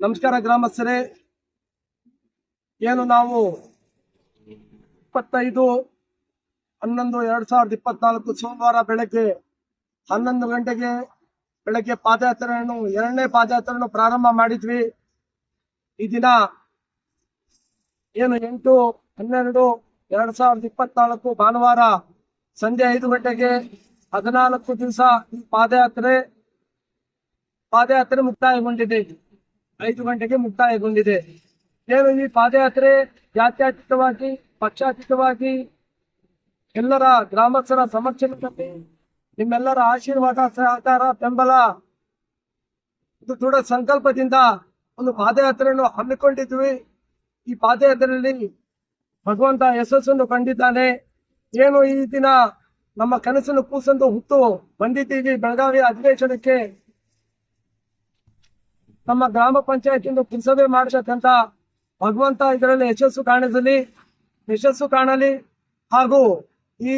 ನಮಸ್ಕಾರ ಗ್ರಾಮಸ್ಥರೇ. ಏನು ನಾವು 25/11/2024 ಸೋಮವಾರ ಬೆಳಗ್ಗೆ 11 ಗಂಟೆಗೆ ಪಾದಯಾತ್ರೆಯನ್ನು ಎರಡನೇ ಪಾದಯಾತ್ರೆಯನ್ನು ಪ್ರಾರಂಭ ಮಾಡಿದ್ವಿ. ಈ ದಿನ ಏನು 8/12/2024 ಭಾನುವಾರ ಸಂಜೆ 5 ಗಂಟೆಗೆ 14 ದಿವಸ ಈ ಪಾದಯಾತ್ರೆ ಮುಕ್ತಾಯಗೊಂಡಿದೆ. 5 ಗಂಟೆಗೆ ಮುಕ್ತಾಯಗೊಂಡಿದೆ. ಏನು ಈ ಪಾದಯಾತ್ರೆ ಜಾತ್ಯತೀತವಾಗಿ ಪಕ್ಷಾತೀತವಾಗಿ ಎಲ್ಲರ ಗ್ರಾಮಸ್ಥರ ಸಮರ್ಥನದಲ್ಲಿ ನಿಮ್ಮೆಲ್ಲರ ಆಶೀರ್ವಾದ ಸಹಕಾರ ಬೆಂಬಲ ದೃಢ ಸಂಕಲ್ಪದಿಂದ ಒಂದು ಪಾದಯಾತ್ರೆಯನ್ನು ಹಮ್ಮಿಕೊಂಡಿದ್ವಿ. ಈ ಪಾದಯಾತ್ರೆಯಲ್ಲಿ ಭಗವಂತ ಯಶಸ್ಸನ್ನು ಕಂಡಿದ್ದಾನೆ. ಏನು ಈ ದಿನ ನಮ್ಮ ಕನಸನ್ನು ಕೂಸಂದು ಹುಟ್ಟು ಬಂದಿದ್ದೀವಿ. ಬೆಳಗಾವಿ ಅಧಿವೇಶನಕ್ಕೆ ನಮ್ಮ ಗ್ರಾಮ ಪಂಚಾಯತಿಯಿಂದ ಪುರಸಭೆ ಮಾಡಬೇಕಂತ ಭಗವಂತ ಇದರಲ್ಲಿ ಯಶಸ್ಸು ಕಾಣಲಿ ಹಾಗೂ ಈ